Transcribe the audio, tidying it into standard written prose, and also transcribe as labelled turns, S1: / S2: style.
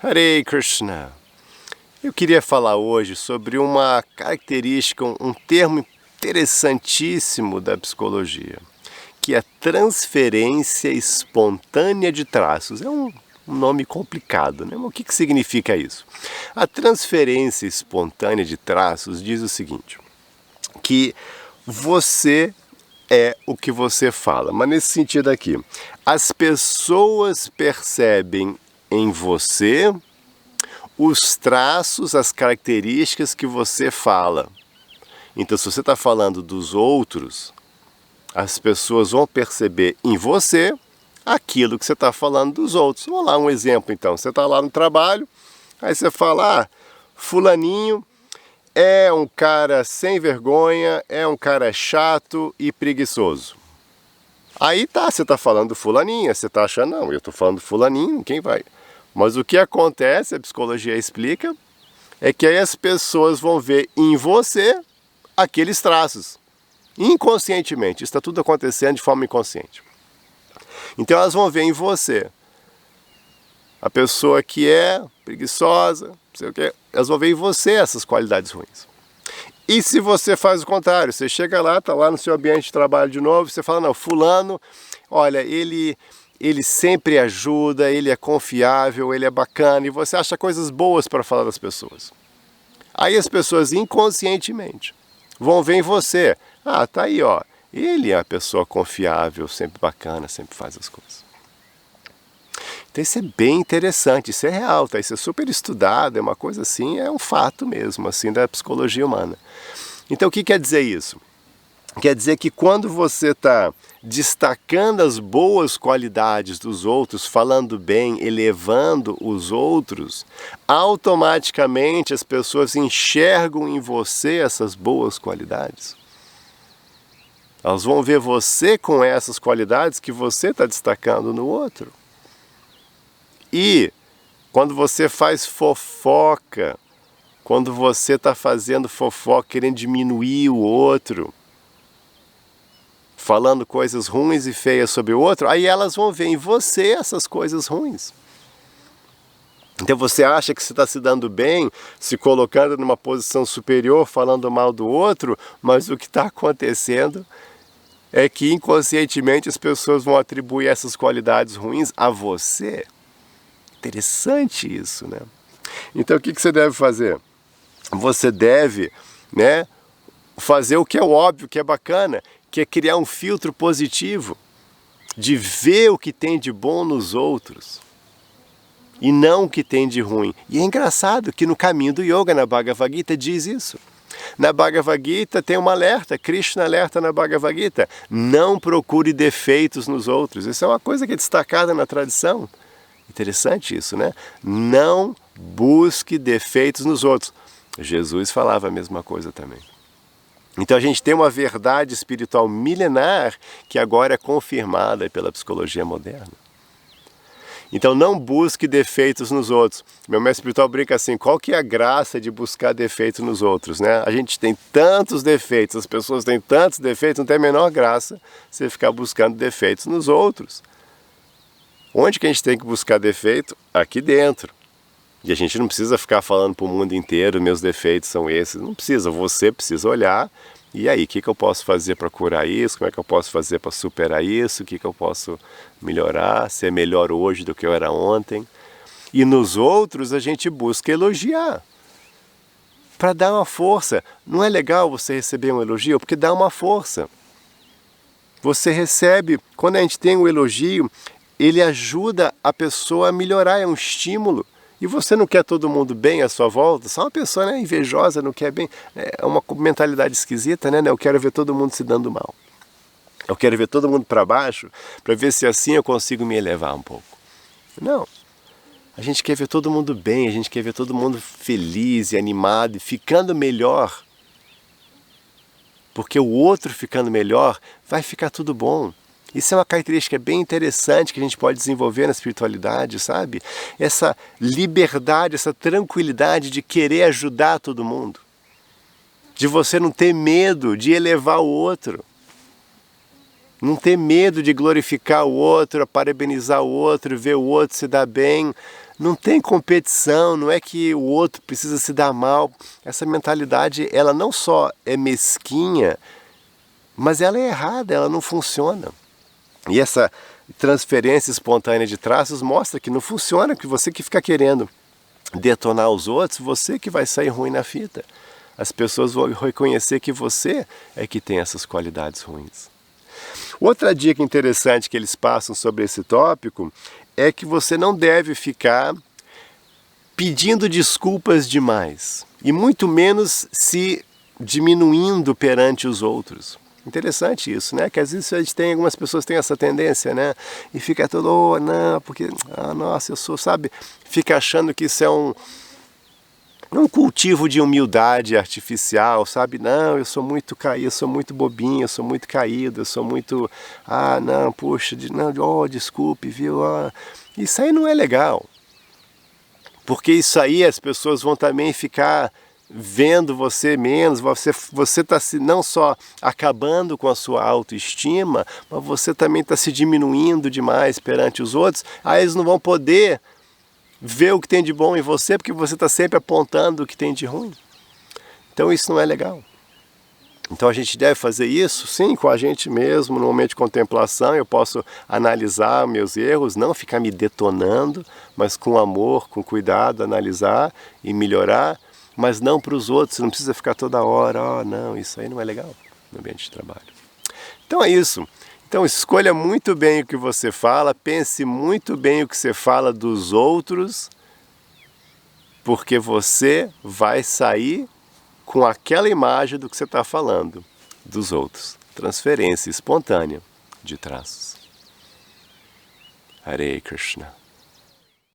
S1: Hare Krishna. Eu queria falar hoje sobre uma característica, um termo interessantíssimo da psicologia, que é transferência espontânea de traços. É um nome complicado, né? Mas o que significa isso? A transferência espontânea de traços diz o seguinte, que você é o que você fala. Mas nesse sentido aqui, as pessoas percebem em você os traços, as características que você fala. Então, se você está falando dos outros, as pessoas vão perceber em você aquilo que você está falando dos outros. Vamos lá, um exemplo então. Você está lá no trabalho, aí você fala, fulaninho é um cara sem vergonha, é um cara chato e preguiçoso. Aí você está falando do fulaninho, você está achando, não, eu estou falando do fulaninho, quem vai? Mas o que acontece, a psicologia explica, é que aí as pessoas vão ver em você aqueles traços, inconscientemente. Isso está tudo acontecendo de forma inconsciente. Então elas vão ver em você a pessoa que é preguiçosa, não sei o quê, elas vão ver em você essas qualidades ruins. E se você faz o contrário, você chega lá, está lá no seu ambiente de trabalho de novo, você fala, não, fulano, olha, ele sempre ajuda, ele é confiável, ele é bacana, e você acha coisas boas para falar das pessoas. Aí as pessoas inconscientemente vão ver em você, tá aí, ó, ele é uma pessoa confiável, sempre bacana, sempre faz as coisas. Então isso é bem interessante, isso é real, tá? Isso é super estudado, é uma coisa assim, é um fato mesmo, assim, da psicologia humana. Então o que quer dizer isso? Quer dizer que quando você está destacando as boas qualidades dos outros, falando bem, elevando os outros, automaticamente as pessoas enxergam em você essas boas qualidades. Elas vão ver você com essas qualidades que você está destacando no outro. E quando você faz fofoca, quando você está fazendo fofoca, querendo diminuir o outro, falando coisas ruins e feias sobre o outro, aí elas vão ver em você essas coisas ruins. Então você acha que você está se dando bem, se colocando numa posição superior, falando mal do outro, mas o que está acontecendo é que inconscientemente as pessoas vão atribuir essas qualidades ruins a você. Interessante isso, né? Então o que você deve fazer? Você deve, fazer o que é óbvio, que é bacana, que é criar um filtro positivo, de ver o que tem de bom nos outros, e não o que tem de ruim. E é engraçado que no caminho do yoga, na Bhagavad Gita, diz isso. Na Bhagavad Gita tem um alerta, Krishna alerta na Bhagavad Gita, não procure defeitos nos outros. Isso é uma coisa que é destacada na tradição. Interessante isso, né? Não busque defeitos nos outros. Jesus falava a mesma coisa também. Então a gente tem uma verdade espiritual milenar que agora é confirmada pela psicologia moderna. Então não busque defeitos nos outros. Meu mestre espiritual brinca assim, qual que é a graça de buscar defeitos nos outros, né? A gente tem tantos defeitos, as pessoas têm tantos defeitos, não tem a menor graça você ficar buscando defeitos nos outros. Onde que a gente tem que buscar defeito? Aqui dentro. E a gente não precisa ficar falando para o mundo inteiro, meus defeitos são esses. Não precisa, você precisa olhar. E aí, o que eu posso fazer para curar isso? Como é que eu posso fazer para superar isso? O que eu posso melhorar? Ser melhor hoje do que eu era ontem? E nos outros a gente busca elogiar. Para dar uma força. Não é legal você receber um elogio? Porque dá uma força. Você recebe, quando a gente tem um elogio, ele ajuda a pessoa a melhorar, é um estímulo. E você não quer todo mundo bem à sua volta? Só uma pessoa invejosa não quer bem. É uma mentalidade esquisita, né? Eu quero ver todo mundo se dando mal. Eu quero ver todo mundo para baixo, para ver se assim eu consigo me elevar um pouco. Não. A gente quer ver todo mundo bem, a gente quer ver todo mundo feliz e animado e ficando melhor. Porque o outro ficando melhor, vai ficar tudo bom. Isso é uma característica bem interessante que a gente pode desenvolver na espiritualidade, sabe? Essa liberdade, essa tranquilidade de querer ajudar todo mundo. De você não ter medo de elevar o outro. Não ter medo de glorificar o outro, parabenizar o outro, ver o outro se dar bem. Não tem competição, não é que o outro precisa se dar mal. Essa mentalidade, ela não só é mesquinha, mas ela é errada, ela não funciona. E essa transferência espontânea de traços mostra que não funciona, que você que fica querendo detonar os outros, você que vai sair ruim na fita. As pessoas vão reconhecer que você é que tem essas qualidades ruins. Outra dica interessante que eles passam sobre esse tópico é que você não deve ficar pedindo desculpas demais, e muito menos se diminuindo perante os outros. Interessante isso, né? Que às vezes algumas pessoas têm essa tendência, né? E fica todo, oh, não, porque, nossa, eu sou, sabe? Fica achando que isso é um cultivo de humildade artificial, sabe? Não, eu sou muito caído, eu sou muito bobinho, eu sou muito caído, eu sou muito... não, puxa, não, oh, desculpe, viu? Isso aí não é legal. Porque isso aí as pessoas vão também ficar vendo você menos, você está não só acabando com a sua autoestima, mas você também está se diminuindo demais perante os outros, aí eles não vão poder ver o que tem de bom em você, porque você está sempre apontando o que tem de ruim. Então isso não é legal. Então a gente deve fazer isso, sim, com a gente mesmo, no momento de contemplação. Eu posso analisar meus erros, não ficar me detonando, mas com amor, com cuidado, analisar e melhorar, mas não para os outros. Você não precisa ficar toda hora, não, isso aí não é legal no ambiente de trabalho. Então é isso. Então escolha muito bem o que você fala, pense muito bem o que você fala dos outros, porque você vai sair com aquela imagem do que você está falando dos outros. Transferência espontânea de traços. Hare Krishna.